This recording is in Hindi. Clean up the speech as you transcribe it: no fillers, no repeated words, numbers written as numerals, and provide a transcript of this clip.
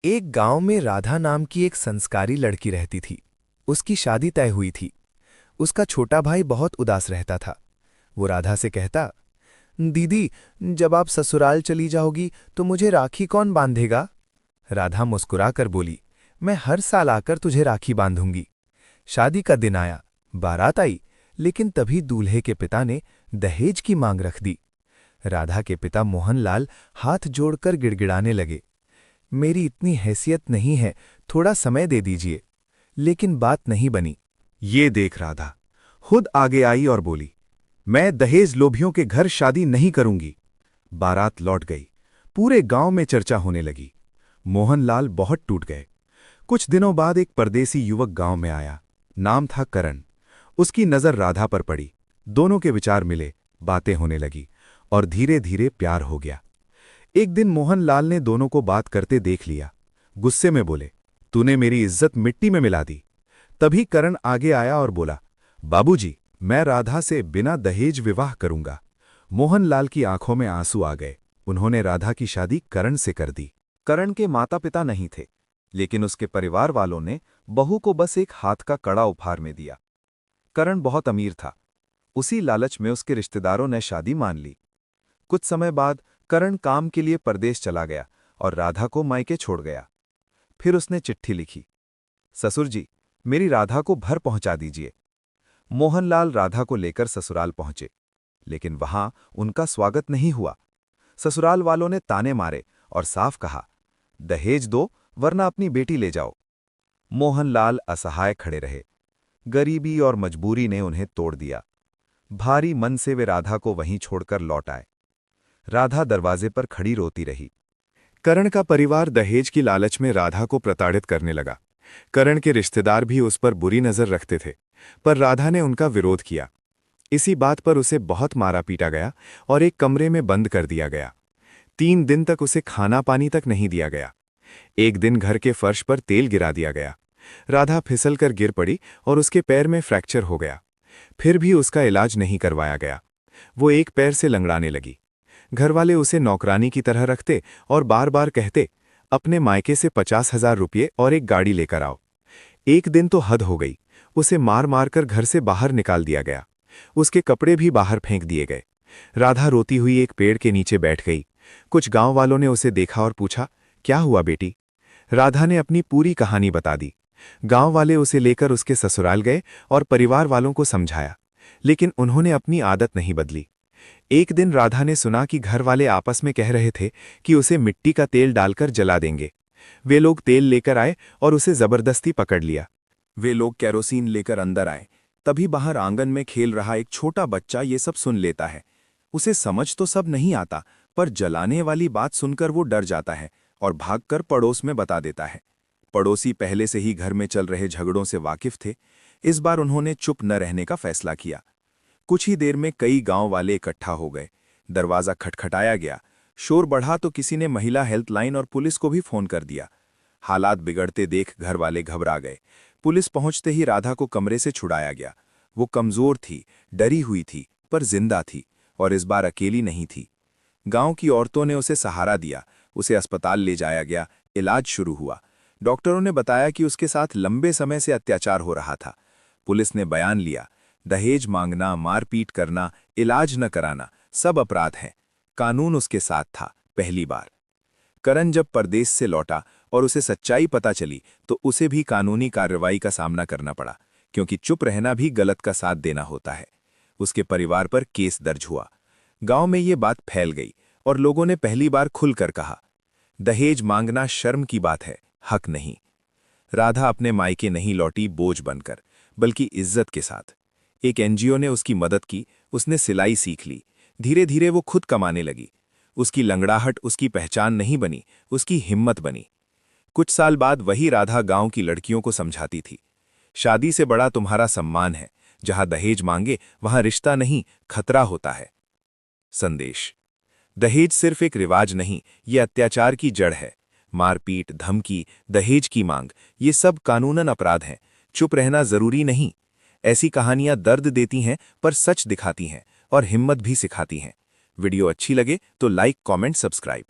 एक गांव में राधा नाम की एक संस्कारी लड़की रहती थी। उसकी शादी तय हुई थी। उसका छोटा भाई बहुत उदास रहता था। वो राधा से कहता, दीदी, जब आप ससुराल चली जाओगी तो मुझे राखी कौन बांधेगा? राधा मुस्कुराकर बोली, मैं हर साल आकर तुझे राखी बांधूंगी। शादी का दिन आया, बारात आई, लेकिन तभी दूल्हे के पिता ने दहेज की मांग रख दी। राधा के पिता मोहनलाल हाथ जोड़कर गिड़गिड़ाने लगे, मेरी इतनी हैसियत नहीं है, थोड़ा समय दे दीजिए। लेकिन बात नहीं बनी। ये देख राधा खुद आगे आई और बोली, मैं दहेज लोभियों के घर शादी नहीं करूंगी। बारात लौट गई। पूरे गांव में चर्चा होने लगी। मोहनलाल बहुत टूट गए। कुछ दिनों बाद एक परदेसी युवक गांव में आया। नाम था करण। उसकी नजर राधा पर पड़ी। दोनों के विचार मिले, बातें होने लगी और धीरे धीरे प्यार हो गया। एक दिन मोहनलाल ने दोनों को बात करते देख लिया। गुस्से में बोले, तूने मेरी इज्जत मिट्टी में मिला दी। तभी करण आगे आया और बोला, बाबूजी, मैं राधा से बिना दहेज विवाह करूंगा। मोहनलाल की आंखों में आंसू आ गए। उन्होंने राधा की शादी करण से कर दी। करण के माता पिता नहीं थे, लेकिन उसके परिवार वालों ने बहू को बस एक हाथ का कड़ा उपहार में दिया। करण बहुत अमीर था। उसी लालच में उसके रिश्तेदारों ने शादी मान ली। कुछ समय बाद करण काम के लिए परदेश चला गया और राधा को मायके छोड़ गया। फिर उसने चिट्ठी लिखी, ससुर जी, मेरी राधा को भर पहुंचा दीजिए। मोहनलाल राधा को लेकर ससुराल पहुंचे, लेकिन वहां उनका स्वागत नहीं हुआ। ससुराल वालों ने ताने मारे और साफ कहा, दहेज दो वरना अपनी बेटी ले जाओ। मोहनलाल असहाय खड़े रहे। गरीबी और मजबूरी ने उन्हें तोड़ दिया। भारी मन से वे राधा को वहीं छोड़कर लौट आए। राधा दरवाजे पर खड़ी रोती रही। करण का परिवार दहेज की लालच में राधा को प्रताड़ित करने लगा। करण के रिश्तेदार भी उस पर बुरी नजर रखते थे, पर राधा ने उनका विरोध किया। इसी बात पर उसे बहुत मारा पीटा गया और एक कमरे में बंद कर दिया गया। 3 दिन तक उसे खाना पानी तक नहीं दिया गया। एक दिन घर के फर्श पर तेल गिरा दिया गया। राधा फिसलकर गिर पड़ी और उसके पैर में फ्रैक्चर हो गया। फिर भी उसका इलाज नहीं करवाया गया। वो एक पैर से लंगड़ाने लगी। घरवाले उसे नौकरानी की तरह रखते और बार बार कहते, अपने मायके से 50,000 रुपये और एक गाड़ी लेकर आओ। एक दिन तो हद हो गई। उसे मार मार कर घर से बाहर निकाल दिया गया। उसके कपड़े भी बाहर फेंक दिए गए। राधा रोती हुई एक पेड़ के नीचे बैठ गई। कुछ गांव वालों ने उसे देखा और पूछा, क्या हुआ बेटी? राधा ने अपनी पूरी कहानी बता दी। गांव वाले उसे लेकर उसके ससुराल गए और परिवार वालों को समझाया, लेकिन उन्होंने अपनी आदत नहीं बदली। एक दिन राधा ने सुना कि घर वाले आपस में कह रहे थे कि उसे मिट्टी का तेल डालकर जला देंगे। वे लोग तेल लेकर आए और उसे जबरदस्ती पकड़ लिया। वे लोग कैरोसिन लेकर अंदर आए। तभी बाहर आंगन में खेल रहा एक छोटा बच्चा ये सब सुन लेता है। उसे समझ तो सब नहीं आता, पर जलाने वाली बात सुनकर वो डर जाता है और भागकर पड़ोस में बता देता है। पड़ोसी पहले से ही घर में चल रहे झगड़ों से वाकिफ थे। इस बार उन्होंने चुप न रहने का फैसला किया। कुछ ही देर में कई गांव वाले इकट्ठा हो गए। दरवाजा खटखटाया गया। शोर बढ़ा तो किसी ने महिला हेल्पलाइन और पुलिस को भी फोन कर दिया। हालात बिगड़ते देख घर वाले घबरा गए। पुलिस पहुंचते ही राधा को कमरे से छुड़ाया गया। वो कमजोर थी, डरी हुई थी, पर जिंदा थी और इस बार अकेली नहीं थी। गांव की औरतों ने उसे सहारा दिया। उसे अस्पताल ले जाया गया। इलाज शुरू हुआ। डॉक्टरों ने बताया कि उसके साथ लंबे समय से अत्याचार हो रहा था। पुलिस ने बयान लिया, दहेज मांगना, मारपीट करना, इलाज न कराना सब अपराध हैं। कानून उसके साथ था। पहली बार करण जब परदेश से लौटा और उसे सच्चाई पता चली तो उसे भी कानूनी कार्रवाई का सामना करना पड़ा, क्योंकि चुप रहना भी गलत का साथ देना होता है। उसके परिवार पर केस दर्ज हुआ। गांव में ये बात फैल गई और लोगों ने पहली बार खुलकर कहा, दहेज मांगना शर्म की बात है, हक नहीं। राधा अपने मायके नहीं लौटी बोझ बनकर, बल्कि इज्जत के साथ। एक एनजीओ ने उसकी मदद की। उसने सिलाई सीख ली। धीरे धीरे वो खुद कमाने लगी। उसकी लंगड़ाहट उसकी पहचान नहीं बनी, उसकी हिम्मत बनी। कुछ साल बाद वही राधा गांव की लड़कियों को समझाती थी, शादी से बड़ा तुम्हारा सम्मान है। जहां दहेज मांगे वहां रिश्ता नहीं, खतरा होता है। संदेश, दहेज सिर्फ एक रिवाज नहीं, ये अत्याचार की जड़ है। मारपीट, धमकी, दहेज की मांग, ये सब कानूनन अपराध हैं। चुप रहना जरूरी नहीं। ऐसी कहानियां दर्द देती हैं, पर सच दिखाती हैं और हिम्मत भी सिखाती हैं। वीडियो अच्छी लगे तो लाइक, कमेंट, सब्सक्राइब।